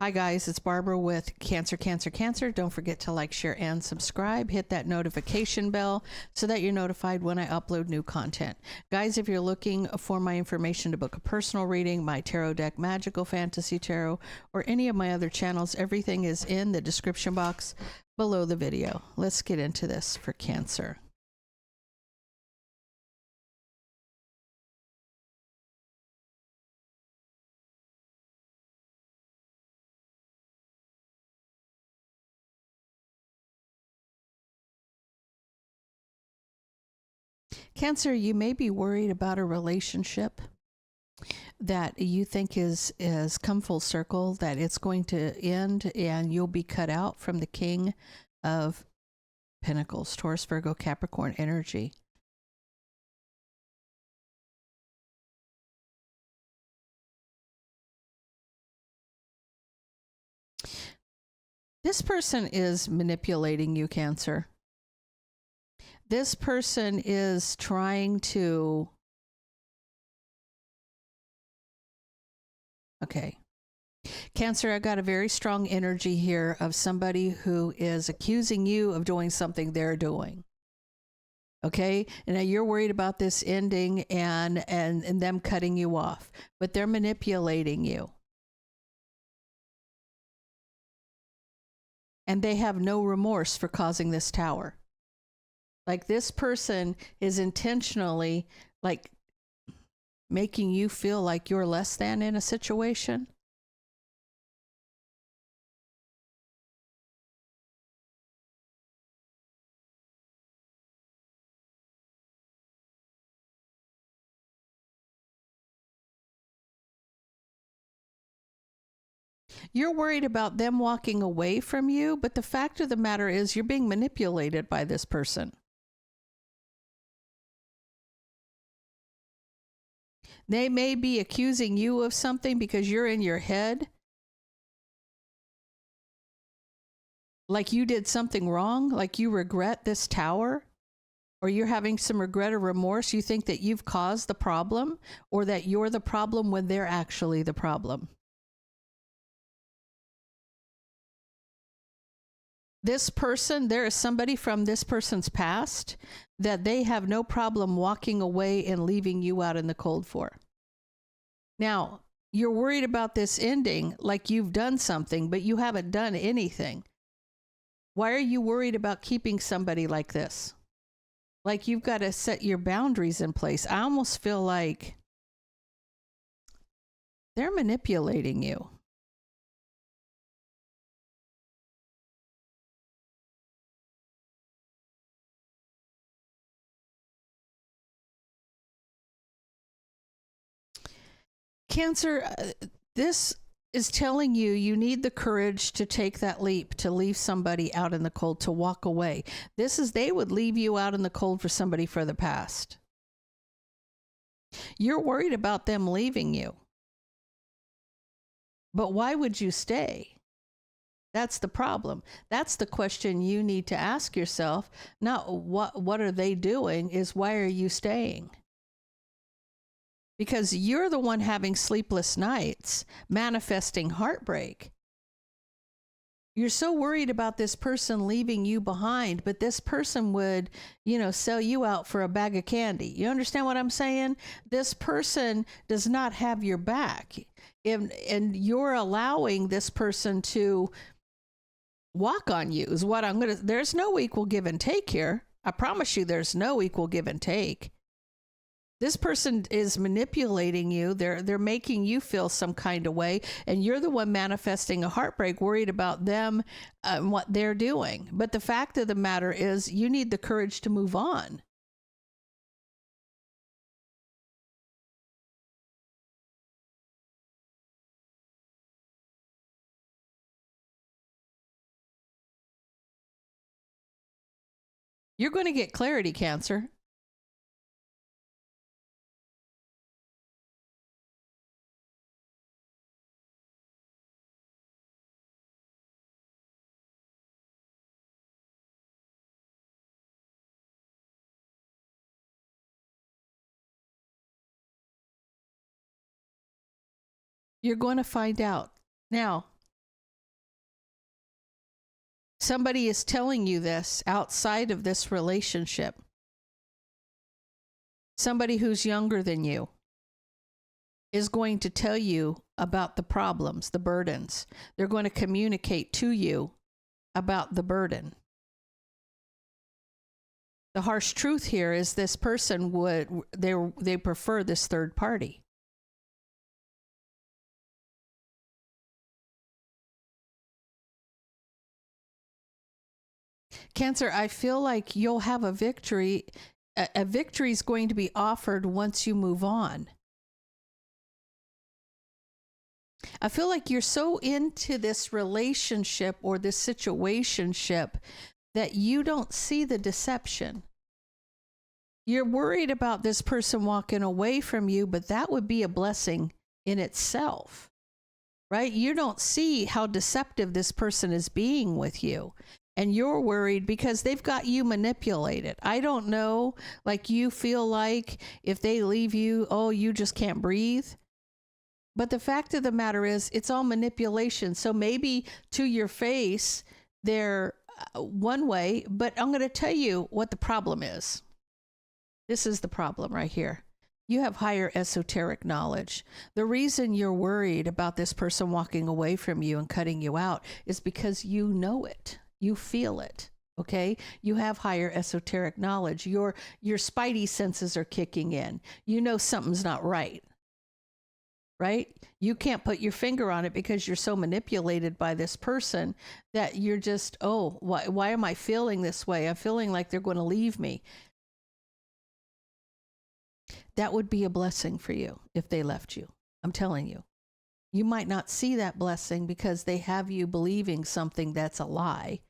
Hi guys, it's Barbara with Cancer, Cancer, Cancer. Don't forget to like, share, and subscribe. Hit that notification bell so that you're notified when I upload new content. Guys, if you're looking for my information to book a personal reading, my tarot deck, Magical Fantasy Tarot, or any of my other channels, everything is in the description box below the video. Let's get into this for Cancer. Cancer, you may be worried about a relationship that you think is come full circle, that it's going to end and you'll be cut out from the King of Pentacles, Taurus, Virgo, Capricorn energy. This person is manipulating you, Cancer. This person is trying to... Okay. Cancer, I got a very strong energy here of somebody who is accusing you of doing something they're doing. Okay? And now you're worried about this ending and them cutting you off, but they're manipulating you. And they have no remorse for causing this tower. Like, this person is intentionally, like, making you feel like you're less than in a situation. You're worried about them walking away from you, but the fact of the matter is you're being manipulated by this person. They may be accusing you of something because you're in your head, like you did something wrong, like you regret this tower, or you're having some regret or remorse. You think that you've caused the problem, or that you're the problem when they're actually the problem. This person, there is somebody from this person's past that they have no problem walking away and leaving you out in the cold for. Now, you're worried about this ending like you've done something, but you haven't done anything. Why are you worried about keeping somebody like this? Like, you've got to set your boundaries in place. I almost feel like they're manipulating you. Cancer, this is telling you you need the courage to take that leap, to leave somebody out in the cold, to walk away. This is, they would leave you out in the cold for somebody for the past. You're worried about them leaving you. But why would you stay? That's the problem. That's the question you need to ask yourself. Not what are they doing, is why are you staying? Because you're the one having sleepless nights, manifesting heartbreak. You're so worried about this person leaving you behind, but this person would, sell you out for a bag of candy. You understand what I'm saying? This person does not have your back. And you're allowing this person to walk on you is what there's no equal give and take here. I promise you there's no equal give and take. This person is manipulating you. They're making you feel some kind of way, and you're the one manifesting a heartbreak, worried about them and what they're doing. But the fact of the matter is you need the courage to move on. You're going to get clarity, Cancer. You're going to find out. Now, Somebody is telling you this outside of this relationship. Somebody who's younger than you is going to tell you about the problems, the burdens. They're going to communicate to you about the burden. The harsh truth here is this person they prefer this third party. Cancer, I feel like you'll have a victory. A victory is going to be offered once you move on. I feel like you're so into this relationship or this situationship that you don't see the deception. You're worried about this person walking away from you, but that would be a blessing in itself, right? You don't see how deceptive this person is being with you. And you're worried because they've got you manipulated. I don't know, like you feel like if they leave you, oh, you just can't breathe. But the fact of the matter is, it's all manipulation. So maybe to your face, they're one way, but I'm going to tell you what the problem is. This is the problem right here. You have higher esoteric knowledge. The reason you're worried about this person walking away from you and cutting you out is because you know it. You feel it. Okay. You have higher esoteric knowledge. Your spidey senses are kicking in. You know something's not right. Right? You can't put your finger on it because you're so manipulated by this person that you're just, oh, why am I feeling this way? I'm feeling like they're going to leave me. That would be a blessing for you if they left you. I'm telling you. You might not see that blessing because they have you believing something that's a lie,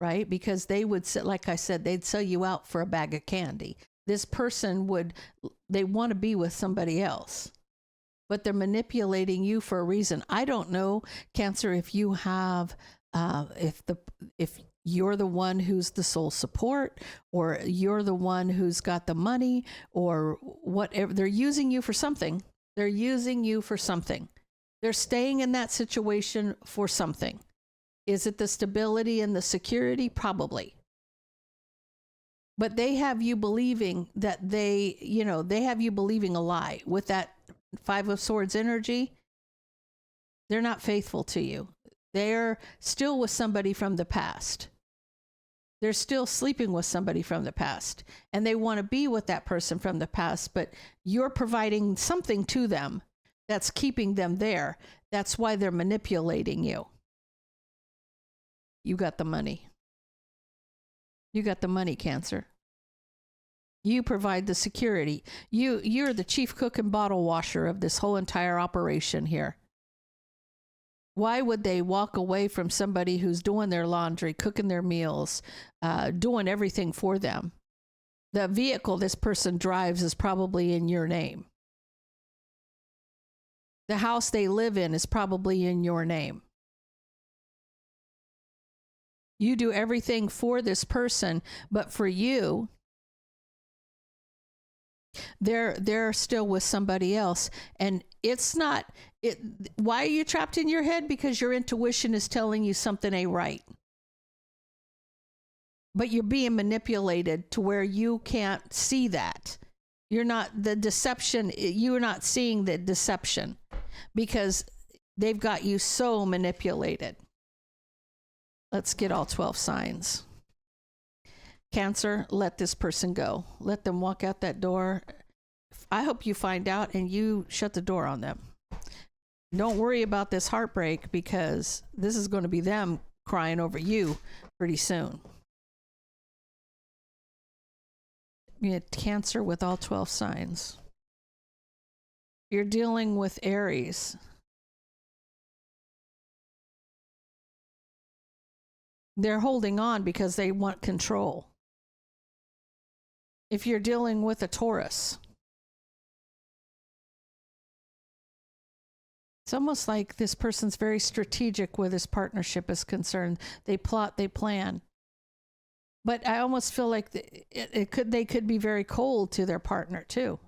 right? Because they would, like I said, they'd sell you out for a bag of candy. This person they want to be with somebody else, but they're manipulating you for a reason. I don't know, Cancer, if you have, if you're the one who's the sole support, or you're the one who's got the money, or whatever. They're using you for something. They're using you for something. They're staying in that situation for something. Is it the stability and the security? Probably. But they have you believing that they have you believing a lie with that Five of Swords energy. They're not faithful to you. They're still with somebody from the past. They're still sleeping with somebody from the past, and they want to be with that person from the past, but you're providing something to them that's keeping them there. That's why they're manipulating you. You got the money. You got the money, Cancer. You provide the security. You're the chief cook and bottle washer of this whole entire operation here. Why would they walk away from somebody who's doing their laundry, cooking their meals, doing everything for them? The vehicle this person drives is probably in your name. The house they live in is probably in your name. You do everything for this person, but for you, they're still with somebody else. And it's not it. Why are you trapped in your head? Because your intuition is telling you something ain't right. But you're being manipulated to where you can't see that. You're not seeing the deception because they've got you so manipulated. Let's get all 12 signs. Cancer, let this person go. Let them walk out that door. I hope you find out and you shut the door on them. Don't worry about this heartbreak because this is going to be them crying over you pretty soon. You had Cancer with all 12 signs. You're dealing with Aries. They're holding on because they want control. If you're dealing with a Taurus, it's almost like this person's very strategic where this partnership is concerned. They plot, they plan. But I almost feel like they could be very cold to their partner too.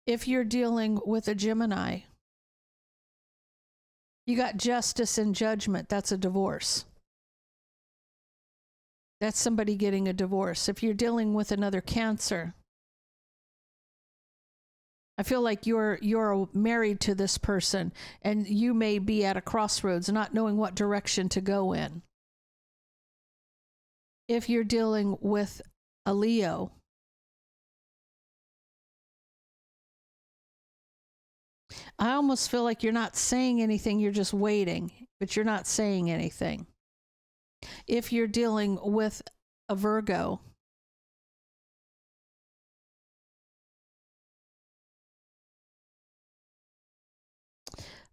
If you're dealing with a Gemini, you got justice and judgment. That's a divorce. That's somebody getting a divorce. If you're dealing with another Cancer, I feel like you're married to this person and you may be at a crossroads not knowing what direction to go in. If you're dealing with a Leo, I almost feel like you're not saying anything, you're just waiting, but you're not saying anything. If you're dealing with a Virgo,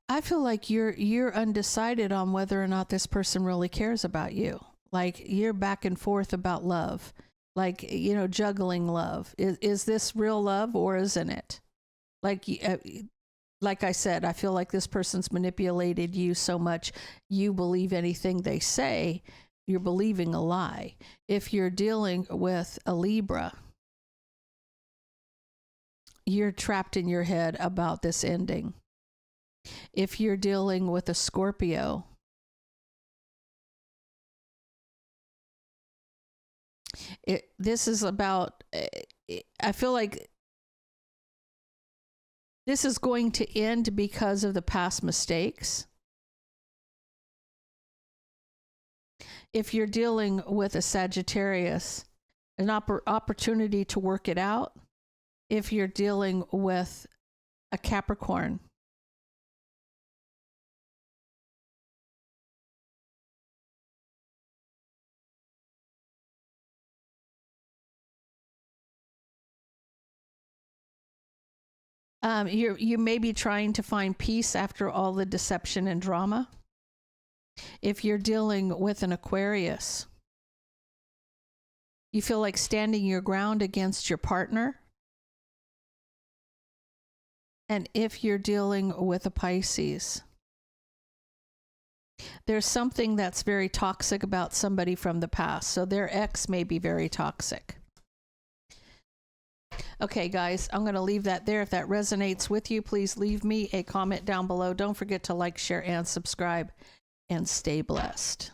I feel like you're undecided on whether or not this person really cares about you. Like you're back and forth about love, like, you know, juggling love. Is this real love or isn't it? Like I said, I feel like this person's manipulated you so much you believe anything they say. You're believing a lie. If you're dealing with a Libra, you're trapped in your head about this ending. If you're dealing with a Scorpio, this is about, I feel like this is going to end because of the past mistakes. If you're dealing with a Sagittarius, an opportunity to work it out. If you're dealing with a Capricorn, you may be trying to find peace after all the deception and drama. If you're dealing with an Aquarius, you feel like standing your ground against your partner. And if you're dealing with a Pisces, there's something that's very toxic about somebody from the past. So their ex may be very toxic. Okay, guys, I'm going to leave that there. If that resonates with you, please leave me a comment down below. Don't forget to like, share, and subscribe, and stay blessed.